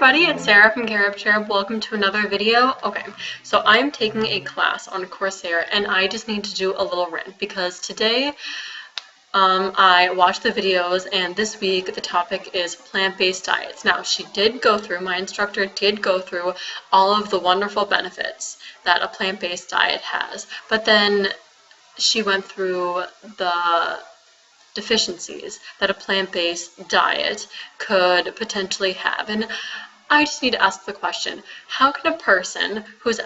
everybody, it's Sarah from CareUpChair. Welcome to another video. Okay, so I'm taking a class on Coursera and I just need to do a little rant because today I watched the videos and this week the topic is plant-based diets. Now, my instructor did go through all of the wonderful benefits that a plant-based diet has, but then she went through the deficiencies that a plant-based diet could potentially have. And I just need to ask the question, how can a person who's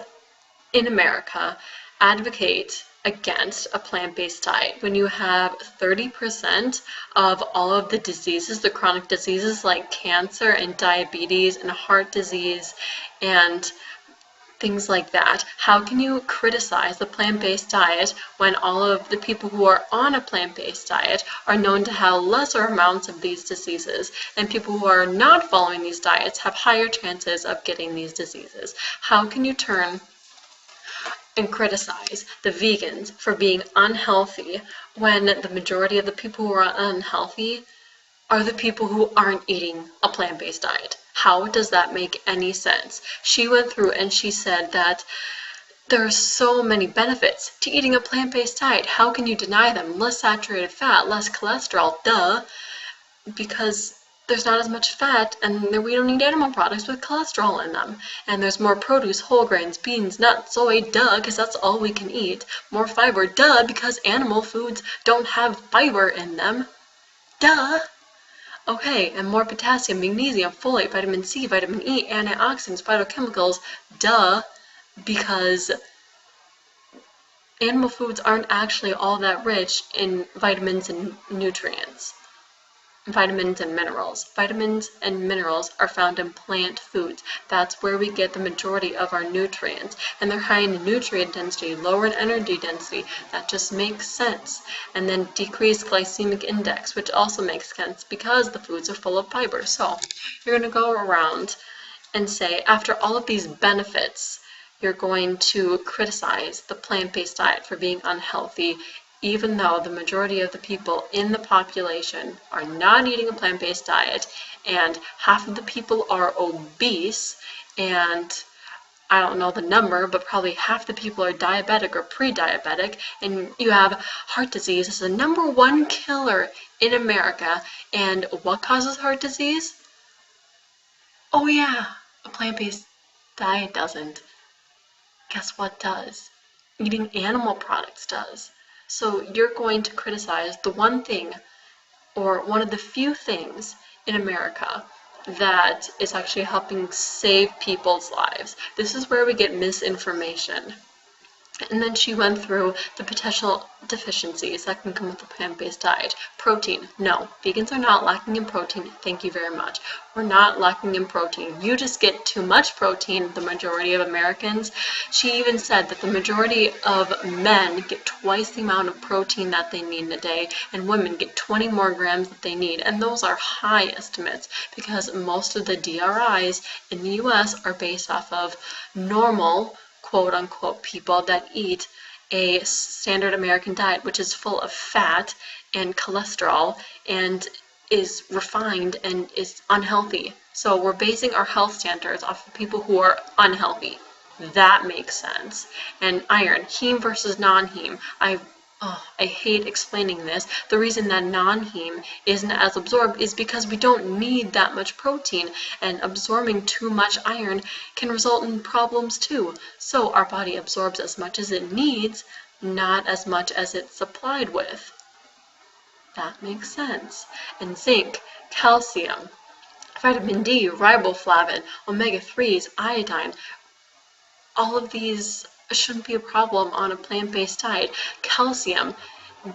in America advocate against a plant-based diet when you have 30% of all of the diseases, the chronic diseases like cancer and diabetes and heart disease and things like that? How can you criticize the plant-based diet when all of the people who are on a plant-based diet are known to have lesser amounts of these diseases, and people who are not following these diets have higher chances of getting these diseases? How can you turn and criticize the vegans for being unhealthy when the majority of the people who are unhealthy are the people who aren't eating a plant-based diet? How does that make any sense? She went through and she said that there are so many benefits to eating a plant-based diet. How can you deny them? Less saturated fat, less cholesterol, duh, because there's not as much fat and we don't need animal products with cholesterol in them. And there's more produce, whole grains, beans, nuts, soy, duh, because that's all we can eat. More fiber, duh, because animal foods don't have fiber in them, duh. Okay, and more potassium, magnesium, folate, vitamin C, vitamin E, antioxidants, phytochemicals, duh, because animal foods aren't actually all that rich in vitamins and nutrients. Vitamins and minerals. Vitamins and minerals are found in plant foods. That's where we get the majority of our nutrients. And they're high in nutrient density, lower in energy density. That just makes sense. And then decreased glycemic index, which also makes sense because the foods are full of fiber. So you're going to go around and say, after all of these benefits, you're going to criticize the plant-based diet for being unhealthy, even though the majority of the people in the population are not eating a plant-based diet, and half of the people are obese, and I don't know the number, but probably half the people are diabetic or pre-diabetic, and you have heart disease as the #1 killer in America. And what causes heart disease? Oh yeah, a plant-based diet doesn't. Guess what does? Eating animal products does. So you're going to criticize the one thing, or one of the few things in America that is actually helping save people's lives. This is where we get misinformation. And then she went through the potential deficiencies that can come with a plant-based diet. Protein. No, vegans are not lacking in protein. Thank you very much. We're not lacking in protein. You just get too much protein, the majority of Americans. She even said that the majority of men get twice the amount of protein that they need in a day, and women get 20 more grams that they need. And those are high estimates because most of the DRIs in the US are based off of normal, quote-unquote, people that eat a standard American diet, which is full of fat and cholesterol and is refined and is unhealthy. So we're basing our health standards off of people who are unhealthy. That makes sense. And iron, heme versus non-heme. I hate explaining this. The reason that non-heme isn't as absorbed is because we don't need that much protein, and absorbing too much iron can result in problems too. So our body absorbs as much as it needs, not as much as it's supplied with. That makes sense. And zinc, calcium, vitamin D, riboflavin, omega-3s, iodine, all of these shouldn't be a problem on a plant-based diet. Calcium.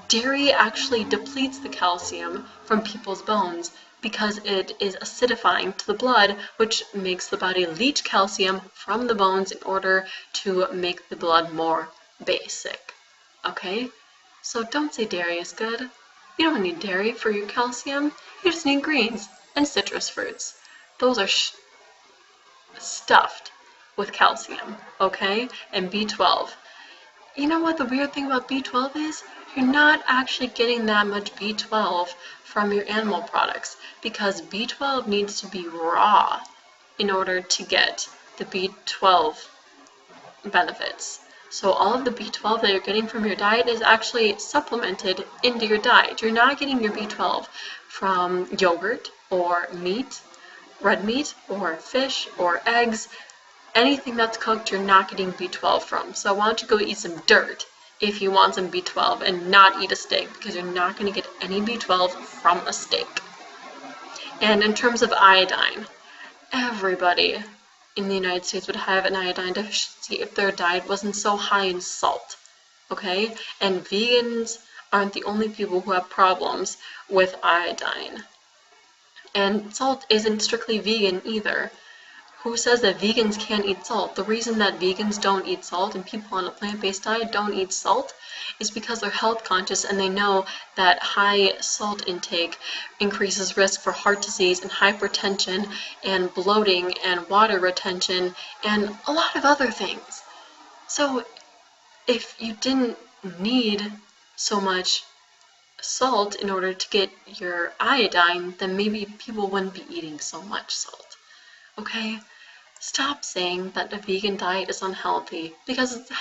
Dairy actually depletes the calcium from people's bones because it is acidifying to the blood, which makes the body leach calcium from the bones in order to make the blood more basic. Okay? So don't say dairy is good. You don't need dairy for your calcium. You just need greens and citrus fruits. Those are stuffed with calcium, okay? And B12. You know what the weird thing about B12 is? You're not actually getting that much B12 from your animal products because B12 needs to be raw. in order to get the B12 benefits. So all of the B12 that you're getting from your diet is actually supplemented into your diet. You're not getting your B12 from yogurt or meat, red meat or fish or eggs. Anything that's cooked, you're not getting B12 from. So why don't you go eat some dirt if you want some B12 and not eat a steak, because you're not going to get any B12 from a steak. And in terms of iodine, everybody in the United States would have an iodine deficiency if their diet wasn't so high in salt, okay? And vegans aren't the only people who have problems with iodine. And salt isn't strictly vegan either. Who says that vegans can't eat salt? The reason that vegans don't eat salt and people on a plant-based diet don't eat salt is because they're health conscious and they know that high salt intake increases risk for heart disease and hypertension and bloating and water retention and a lot of other things. So if you didn't need so much salt in order to get your iodine, then maybe people wouldn't be eating so much salt. Okay? Stop saying that a vegan diet is unhealthy, because it's a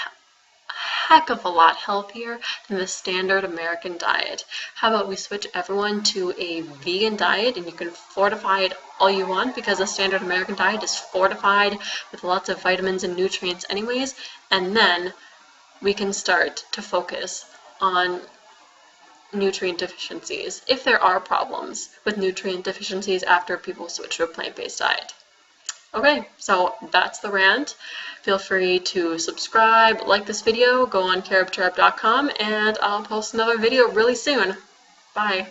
heck of a lot healthier than the standard American diet. How about we switch everyone to a vegan diet, and you can fortify it all you want, because the standard American diet is fortified with lots of vitamins and nutrients anyways, and then we can start to focus on nutrient deficiencies, if there are problems with nutrient deficiencies after people switch to a plant-based diet. Okay, so that's the rant. Feel free to subscribe, like this video, go on carobtrap.com, and I'll post another video really soon. Bye.